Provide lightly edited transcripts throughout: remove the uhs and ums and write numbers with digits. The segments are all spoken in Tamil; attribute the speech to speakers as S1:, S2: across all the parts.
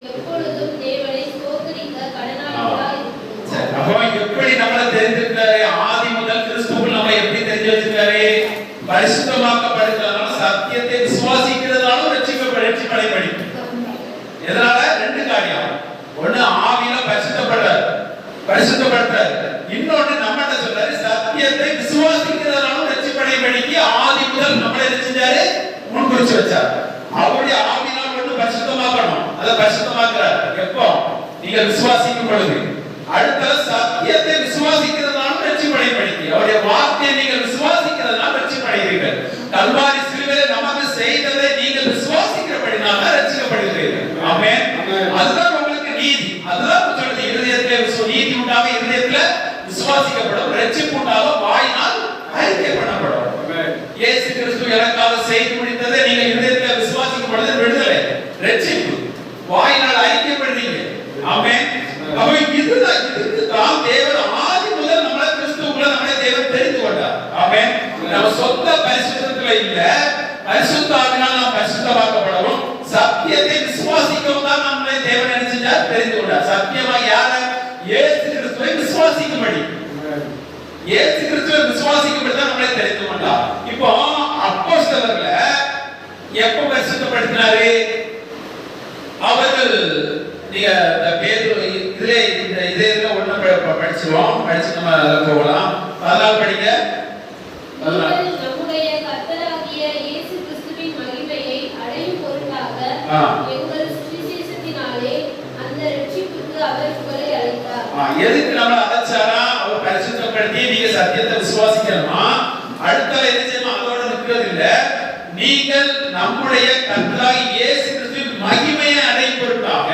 S1: எப்பொழுதும் தேவனை ஸ்தோத்திரிக்க கடனாளிகளாய் இருக்கிறோம்.
S2: அப்போ எப்படி நம்மளை தெரிஞ்சிருக்காரு? ஆதி முதல் கிறிஸ்துவுக்குள் நம்மளை எப்படி தெரிஞ்சு வச்சிருக்காரு? பரிசுத்தமாக்கப்படுகிறதால, சத்தியத்தை விசுவாசிக்கிறதால ரட்சிக்கப்படை படிக்கும். இதனால ரெண்டு காரியம். ஒண்ணு ஆவியில பரிசுத்தப்படுறாரு. இன்னொன்னு நம்மகிட்ட சொல்றாரு, சத்தியத்தை விசுவாசிக்கிறதால ரட்சிப்படை படிக்க ஆதி முதல் நம்மளை என்ன செஞ்சாரு? முன்குறிச்சு வச்சார். அவருடைய ஆவியினால் மட்டும் பரிசுத்தமாக்கணும். அதை பரிசுத்தமாக்குறார். எப்போ? நீங்க விசுவாசிக்கும் பொழுது. அடுத்த சத்தியத்தை விசுவாசிக்கிறதால ரட்சிப்படை படிக்க அவருடைய வார்த்தையை நீங்கள் விசுவாசிக்கிறதால ரட்சிப்படைகிறீர்கள். கல்வாரி சிலுவையில் நமக்கு செய்ததை நீங்கள் விசுவாசிக்கிறபடினால ரட்சிக்கப்படுகிறீர்கள். ஆமென். அதுதான் உங்களுக்கு நீதி. அதுதான் சொல்றது. இருதயத்திலே நீதி உண்டாக இருதயத்திலே விசுவாசிக்கப்படும், ரட்சிப்பு உண்டாக வாயினால் அறிக்கை பண்ணப்படும். இயேசு கிறிஸ்து எனக்காக செய்து முடித்ததை நீங்கள் இருதயத்திலே விசுவாசிக்கப்படுவது விடுதலை, ரட்சிப்பு. வாயினால் அறிக்கை பண்றீங்க. ஆமென். அப்ப இதுக்கு தான் தேவன் ஆதி முதல் நம்மளை கிறிஸ்துவுக்குள்ள நம்மளை தேவன் தெரிந்து கொண்டார். ஆமென். நம்ம சொந்த பரிசுத்தத்துல இல்ல, பரிசுத்த ஆவியினால் நாம் பரிசுத்தமாக்கப்படவும் சத்தியத்தை விசுவாசிக்கவும் தான் நம்மளை தேவன் என்ன செஞ்சார்? தெரிந்து கொண்டார். சத்தியமா யார? இயேசு கிறிஸ்துவை விசுவாசிக்கும்படி. இயேசு கிறிஸ்துவை விசுவாசிக்கும்படி தான் நம்மளை தெரிந்து கொண்டார். இப்போ அப்போஸ்தலர்களை எப்ப பரிசுத்தப்படுத்தினாரு? அவர்கள் நீங்க பேதுரு இதுல ஒண்ணு படிச்சுவோம். படிச்சு நம்ம போகலாம். அதனால படிங்க.
S1: நம்முடைய கர்த்தராகிய இயேசு கிறிஸ்துவின் மகிமையை அடையும் பொருட்டாக எங்கள் சுவிசேஷத்தினாலே அந்த ரட்சிப்புக்கு அவர் உங்களை அழைத்தார்.
S2: எதுக்கு நம்ம அழைச்சாரா? அவர் பரிசுத்தப்படுத்தி நீங்க சத்தியத்தை விசுவாசிக்கணுமா? அடுத்த என்ன செய்யணும்? அதோட நிற்கிறது இல்ல. நீங்கள் நம்முடைய கர்த்தராகிய இயேசு கிறிஸ்துவின் மகிமையை அடையும் பொருட்டாக,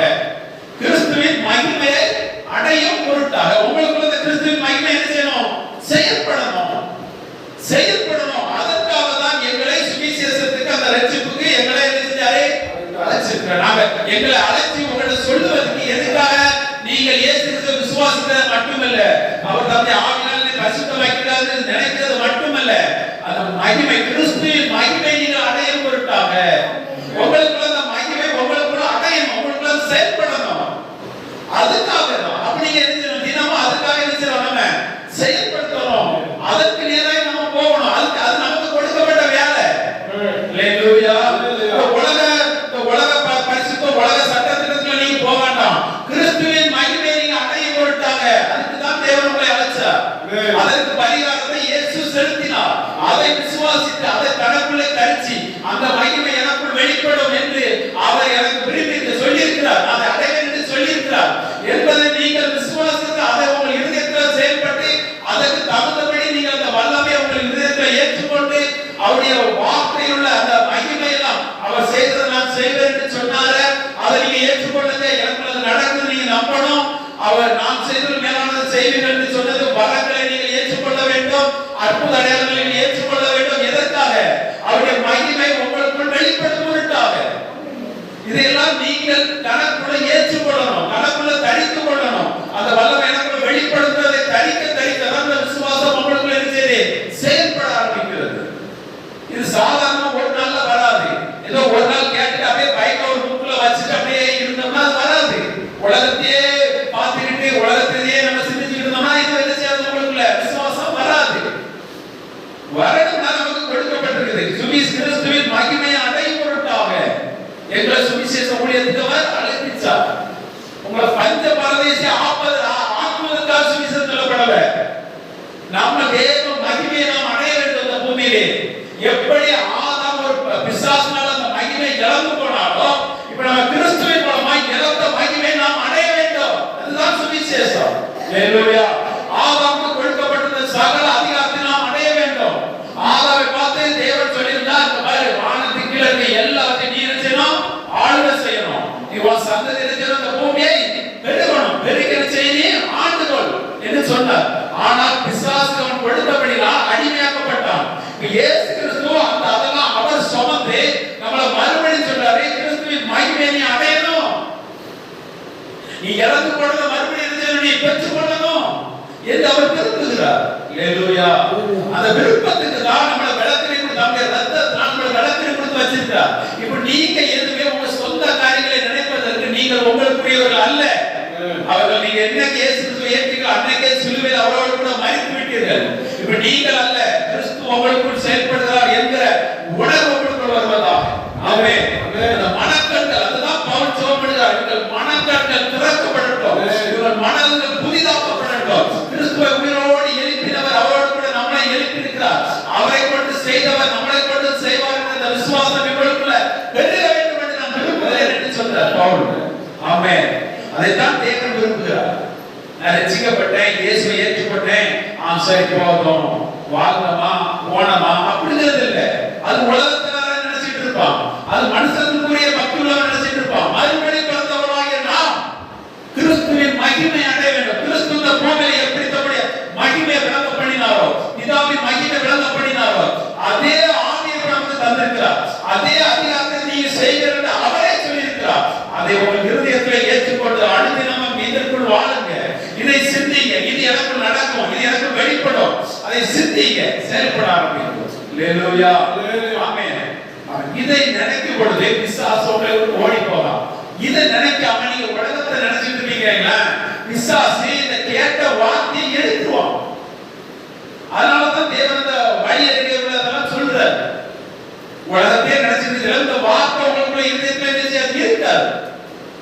S2: கிறிஸ்துவின் மகிமையை அடையும் பொருட்டாக உங்களுக்குள்ள இந்த கிறிஸ்துவின் மகிமை என்ன செய்யணும்? செயல்படணும். அதற்காக தான் எங்களை சுவிசேஷத்துக்கு, அந்த ரட்சிப்புக்கு எங்களை என்ன செஞ்சாரு? அழைச்சிருக்கிறார். நாங்க எங்களை அழைச்சி உங்களை சொல்லுவதற்கு எதுக்காக? நீங்கள் இயேசு கிறிஸ்துவை விசுவாசிக்கிறது மட்டுமல்ல, அவர் தம்முடைய ஆவியினாலே பரிசுத்தமாக்கிறார் நினைக்கிறது மட்டுமல்ல, அந்த மகிமை, கிறிஸ்துவின் மகிமை நீங்கள் அடையும் பொருட்டாக உங்களுக்குள்ள அந்த மகிமை உங்களுக்குள்ள அடையணும், உங்களுக்குள்ள செயல்படணும். அதுக்காக தான். அப்படி என்ன செய்யணும்? தினமும் அதுக்காக என்ன செய்யணும்? நம்ம செயல்படுத்தணும். அதற்கு நேராக நம்ம போகணும். அது நமக்கு கொடுக்கப்பட்ட வேலை. ஹalleluya. உலக பரிசுத்த உலக சட்டத்திட்டத்துல நீங்க போக வேண்டாம். கிறிஸ்துவின் மகிமையை நீங்க அடையும் பொருட்டாக அதுக்கு தான் தேவன் உங்களை அழைச்சார். அதற்கு பரிகாரத்தை இயேசு செலுத்தினார். அதை விசுவாசித்து அதை தனக்குள்ளே கரிச்சி அந்த மகிமை எனக்குள் வெளிப்படும் என்று அவர் எனக்கு விரும்பி சொல்லியிருக்கிறார். அதை அடைவேன் என்று சொல்லியிருக்கிறார் என்பதை நீங்கள் விசுவாசித்து அதை உங்கள் இருதயத்தில் செயல்பட்டு அதற்கு தகுந்தபடி நீங்கள் அந்த வல்லமையை உங்கள் இருதயத்தில் ஏற்றுக்கொண்டு அவருடைய வார்த்தையில் உள்ள அந்த மகிமை எல்லாம் அவர் செய்ததை நான் செய்வேன் என்று சொன்னாரு. அதை நீங்க ஏற்றுக்கொள்ளுங்க. எனக்கு அது நடக்குது நீங்க நம்பணும். அவர் நான் செய்தது மேலானதை செய்வீர்கள் என்று சொன்னது வரங்களை நீங்கள் ஏற்றுக்கொள்ள வேண்டும். அற்புத அடையாளங்களை நீங்கள் ஏற்றுக்கொள்ள வேண்டும். எதற்காக? அவருடைய மகிமை உங்களுக்குள் வெளிப்படும் பொருட்டாக. இதெல்லாம் நீங்கள் கணக்குள்ள ஏற்றுக்கொள்ளணும், கணக்குள்ள தரித்துக் கொள்ளணும். அந்த வல்லமை எனக்குள்ள வெளிப்படுத்துவதை தரிக்க தான் அந்த விசுவாசம் உங்களுக்குள்ள இருக்கிறது செயல்பட ஆரம்பிக்கிறது. இது சாதாரண ஒரு நாள்ல வராது. ஏதோ ஒரு நாள் கேட்டுட்டு அப்படியே பைக் ஒரு புக்ல வச்சுட்டு அப்படியே இருந்தோம்னா அது வராது. உலகத்தையே பார்த்துக்கிட்டு உலகத்தையே நம்ம சிந்திச்சுட்டு இருந்தோம்னா இது என்ன செய்யாது? உங்களுக்குள்ள விசுவாசம் வராது. வரணும்னா நமக்கு கொடுக்கப்பட்டிருக்குது. கிறிஸ்துவின் மகிமையை அடையும் பொருட்டாக எங்களை சுவிசேஷ ஊழியத்துக்கு அவர் அழைத்தார். உங்களை பஞ்ச பரதேசி ஆக்குவதற்காக சுவிசேஷம் சொல்லப்படல. நம்ம தேவ மகிமையை நாம் அடைய வேண்டும். இந்த பூமியிலே எப்படி ஆதாம் ஒரு பிசாசினால் அந்த மகிமை இழந்து போனாலோ, இப்ப நம்ம கிறிஸ்துவின் மூலமா இழந்த மகிமை நாம் அடைய வேண்டும். அதுதான் சுவிசேஷம். ஹalleluya. ஆதாமுக்கு கொடுக்கப்பட்ட சகல அதிகாரத்தை நாம் அடைய வேண்டும். ஆதாமை பார்த்து தேவன் சொல்லியிருந்தார், இந்த மாதிரி வானத்துக்கு கீழே இருக்க எல்லாத்தையும் நீ என்ன செய்யணும்? ஆளுகை செய்யணும். நீ உன் சந்ததி இருக்கிற அந்த பூமியை பெருகணும், பெருகிற செய்தி ஆண்டுகொள் என்று சொன்னார். ஆனால் பிசாசுக்கு அவன் கொடுத்தபடினால் அடிமையாக்கப்பட்டான். இயேசு கிறிஸ்து அதெல்லாம் அவர் சுமந்து நம்மளை மறுபடியும் சொல்றாரு, கிறிஸ்துவின் மகிமையை நீ அடையணும். நீ இறந்து போனத மறுபடியும் நீ பெற்றுக் கொள்ளணும் என்று அவர் விரும்புகிறார். ஹalleluya. அந்த விருப்பத்துக்கு தான் நம்மளை விளக்கறி கொடுத்து நம்முடைய ரத்தத்தை நம்மளை விளக்கறி கொடுத்து வச்சிருக்கார். இப்போ நீங்க எதுவுமே உங்க சொந்த காரியங்களை நினைப்பதற்கு நீ நீங்கள் உங்களுக்குரியவர்கள் அல்ல. அவர்கள் நீங்க என்னைக்கு இயேசு கிறிஸ்துவை ஏற்றீங்களோ அன்னைக்கே சிலுவையில் அவரோடு கூட மரித்து விட்டீர்கள். இப்ப நீங்கள் அல்ல, கிறிஸ்து உங்களுக்குள் செயல்படுகிறார் என்கிற உணர்வு உங்களுக்குள் வருவதாக. ஆமென். அந்த மனக்கண்கள், அதுதான் பவுல் சொல்லுகிறார், உங்கள் மனக்கண்கள் திறக்கப்படட்டும், உங்கள் மனங்கள் புதிதாக்கப்படட்டும். கிறிஸ்துவை உயிரோடு எழுப்பினவர் அவரோடு கூட நம்மளை எழுப்பியிருக்கிறார். அவரை கொண்டு செய்தவர் நம்மளை கொண்டு செய்வார் என்ற விசுவாசம் இவர்களுக்குள்ள பெருக வேண்டும் என்று நான் விரும்புகிறேன் என்று சொல்றார் பவுல். ஆமென். அதைத்தான் தேவன் விரும்புகிறார். நான் ரட்சிக்கப்பட்டேன், இயேசுவை ஏற்றுக்கொண்டேன், சரி போதும், வாழ்ந்தமா போனமா அப்படிங்கிறது இல்லை. அது உலகத்தினால நினைச்சிட்டு இருப்பான், அது மனுஷனுக்குரிய பக்தி உள்ளவன் நினைச்சிட்டு இருப்பான். மறுபடி பிறந்தவராகிய நாம் கிறிஸ்துவின் மகிமை அடைய வேண்டும். கிறிஸ்து இந்த பூமியில எப்படி தம்முடைய மகிமையை விளங்க பண்ணினாரோ, பிதாவின் மகிமை விளங்க பண்ணினாரோ, அதே ஆவியை நமக்கு தந்திருக்கிறார். அதே அதிகாரத்தை நீங்க செய்கிறது அவரே சொல்லியிருக்கிறார். அதை உங்கள் இருதயத்தில் ஏற்றுக்கொண்டு அனுதினமும் இதற்குள் வாழுங்க. இதை சிந்திங்க, இது எனக்கு நடக்கும், இது எனக்கு வெளிப்படும். அதை சிந்திங்க, செயல்பட ஆரம்பிங்க. அல்லேலூயா, ஆமென். இதை நினைக்கும் பொழுது பிசாசு உங்களை விட்டு ஓடி போகலாம். இதை நினைக்காம நீங்க உலகத்தை நினைச்சிட்டு இருக்கீங்களா, பிசாசு இந்த கேட்ட வார்த்தையை எடுத்துவான். அதனாலதான் தேவன் இந்த வழி அறிக்கையெல்லாம் சொல்றார். உலகத்தையே நினைச்சிட்டு இந்த வார்த்தை உங்களுக்குள்ள இருதயத்துல இருக்காது.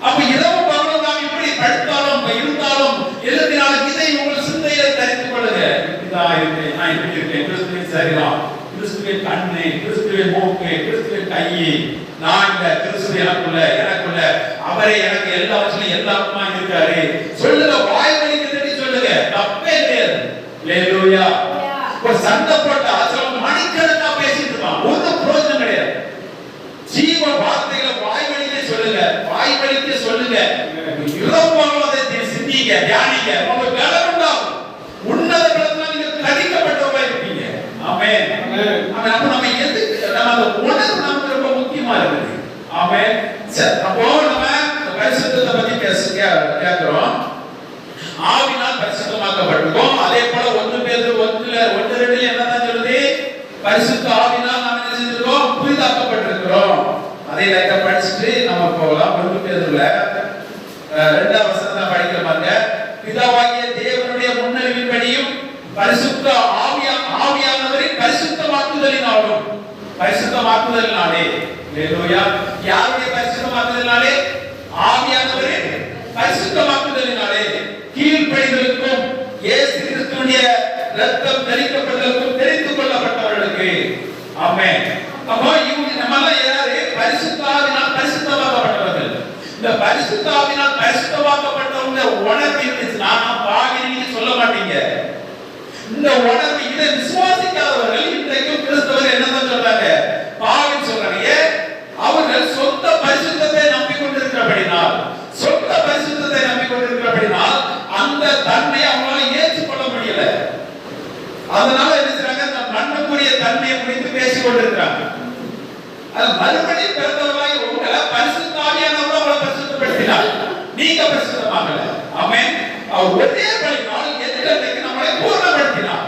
S2: அப்ப இரவு பகலும் நாம் இப்படி படுத்தாலும் இருந்தாலும் எழுதினாலும் இதை உங்கள் சிந்தையில தரித்துக் கொள்ளுங்க. இப்படிதான் இருக்கேன், நான் இப்படி இருக்கேன், கிறிஸ்துவின் சரீரம், கிறிஸ்துவின் கண்ணு, கிறிஸ்துவின் மூக்கு, கிறிஸ்துவின் கை, நான் இந்த கிறிஸ்து எனக்குள்ள அவரே எனக்கு எல்லாவற்றிலும் எல்லாருமா இருக்காரு. சொல்லுங்க, வாய் வலிக்கு சொல்லுங்க, தப்பே கிடையாது. அல்லேலூயா. ஒரு சண்டை போட்ட ஆசிரம் மணிக்கணக்கா பேசிட்டு இருக்கான், ஒரு பிரயோஜனம் கிடையாது. ஜீவ வார்த்தைகளை வாய் வலிக்க சொல்லுங்க, வாய் வலிக்க சொல்லுங்க. இரவும் அதை சிந்திங்க, தியானிங்க. உங்க பலம் உண்டாகும். உன்னத பலத்துல நீங்க கடிக்கப்பட்டவங்களா இருப்பீங்க. ஆமென். அப்ப நம்ம எதுக்கு நம்ம அந்த உணர்வு நமக்கு ரொம்ப முக்கியமா இருக்குது. ஆமென். சரி, அப்போ நம்ம பரிசுத்தத்தை பத்தி கேட்கிறோம். ஆவினால் பரிசுத்தமாக்கப்பட்டிருக்கோம். அதே போல 1 பேதுரு 1:2 என்னதான் சொல்லுது? பரிசுத்த ஆவினால் நாம் என்ன செஞ்சிருக்கோம்? புதிதாக்கப்பட்டிருக்கிறோம். அதை லைட்டா படிச்சுட்டு நம்ம போகலாம். 1 பேதுருல 2ஆம் வசனத்தை படிக்கிற பாருங்க. பிதாவாகிய தேவனுடைய முன்னறிவின்படியும் பரிசுத்த ஆவியானவரின் பரிசுத்தமாக்குதலினாலும், பரிசுத்தமாக்குதலினாலே, அல்லேலூயா. யாருடைய பரிசுத்தமாக்குதலினாலே? ஆவியானவரின் பரிசுத்தமாக்குதலினாலே கீழ்ப்படிதலுக்கும் இயேசு கிறிஸ்துவினுடைய இரத்தம் தெளிக்கப்பட்டதற்கும் தெரிந்து கொள்ளப்பட்டவர்களுக்கு. ஆமென். அப்போ இவங்க நம்மெல்லாம் யாரு? பரிசுத்த ஆவியினால் பரிசுத்தமாக்கப்பட்டவர்கள். இந்த பரிசுத்த ஆவியினால் பரிசுத்தமாக்கப்பட்டவங்க உணர்வு இருந்துச்சுன்னா பாவி நீங்க சொல்ல மாட்டீங்க. இந்த உணர்வு இதை விசுவாசிக்காதவர்கள் இன்றைக்கு கிறிஸ்தவர் என்னதான் சொல்றாங்க? பாவி சொல்றாங்க. அவர்கள் சொந்த பரிசுத்தத்தை நம்பிக்கொண்டிருக்கிறபடினால், சொந்த பரிசுத்தத்தை நம்பிக்கொண்டிருக்கிறபடினால் அந்த தன்மையை அவங்களால ஏற்றுக்கொள்ள முடியல. அதனால என்ன செய்றாங்க? அந்த மண்ணுக்குரிய தன்மையை குறித்து பேசிக் கொண்டிருக்கிறாங்க. அது மறுபடியும் பிறந்தவர்களாய் உங்களை பரிசுத்த ஆவியானவர் அவங்களை பரிசுத்தப்படுத்தினார், நீங்க பரிசுத்தமாகல. ஆமென். அவர் ஒரே பலியினால் எதிர்க்கு நம்மளை பூர்ணப்படுத்தினார்.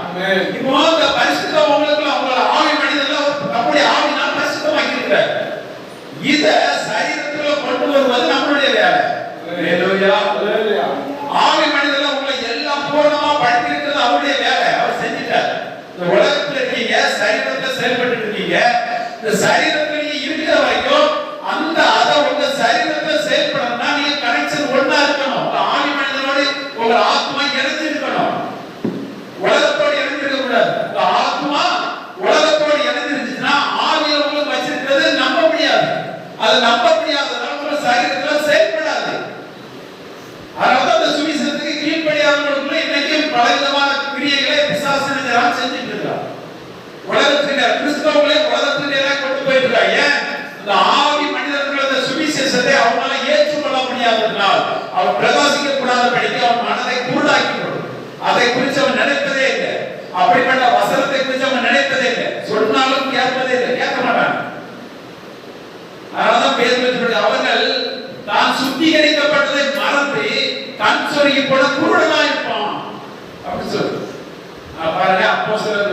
S2: இப்போ அந்த பரிசுத்தம் உங்களுக்கு அவங்கள ஆவி மனிதர்கள் நம்முடைய ஆவினால் பரிசுத்தமாக்கி இருக்கிறார். இத சரீரத்துல கொண்டு வருவது நம்மளுடைய வேலை. அல்லேலூயா. ஆவி மனிதர்கள் உங்களை எல்லாம் பூர்ணமா படுத்தி இருக்கிறது அவருடைய வேலை. அவர் செஞ்சிட்டார். இந்த உலகத்துல இருக்கீங்க, சரீரத்துல செயல்பட்டு இருக்கீங்க. இந்த சரீரத்துல நீங்க இருக்கிற வரைக்கும் அந்த உங்க சரீரத்துல செயல்படணும்னா நீங்க கனெக்ஷன் ஒண்ணா இருக்கணும். உங்க ஆவி மனிதனோடு உங்க ஆத்மா இணைந்து இருக்கணும். உலகத்தோடு இணைந்து இருக்க கூடாது. இந்த ஆத்மா உலகத்தோடு இணைந்து இருந்துச்சுன்னா ஆவியில உங்களுக்கு வச்சிருக்கிறது நம்ப முடியாது. அது நம்ப முடியாததால உங்க சரீரத்துல செயல்படாது. அதனால அந்த சுவிசேஷத்துக்கு கீழ்ப்படியாதவர்களுக்கு இன்னைக்கு பலவிதமான கிரியைகளை பிசாசு செஞ்சுட்டு இருக்கான். உலகத்தினர் கிறிஸ்தவர்களே உலகத்தினராக கொண்டு போயிட்டு இருக்காங்க. இந்த ஆவி மனிதர்கள் அந்த சுவிசேஷத்தை அவங்களால ஏற்றுக்கொள்ள முடியாததனால் அவர் பிரகாசிக்க கூடாதபடிக்கு அவன் மனதை குருடாக்கிவிடும். அதை குறித்து அவன் நினைப்பதே இல்லை. அப்படிப்பட்ட வசனத்தை குறித்து அவன் நினைப்பதே இல்லை. சொன்னாலும் கேட்பதே இல்லை, கேட்க மாட்டாங்க. அதனாலதான் பேதுரு அவர்கள் தான் சுத்திகரிக்கப்பட்டதை மறந்து கண் சொருகி போட குருடனா இருப்பான் அப்படி சொல்லு. பாருங்க, அப்போஸ்தலர்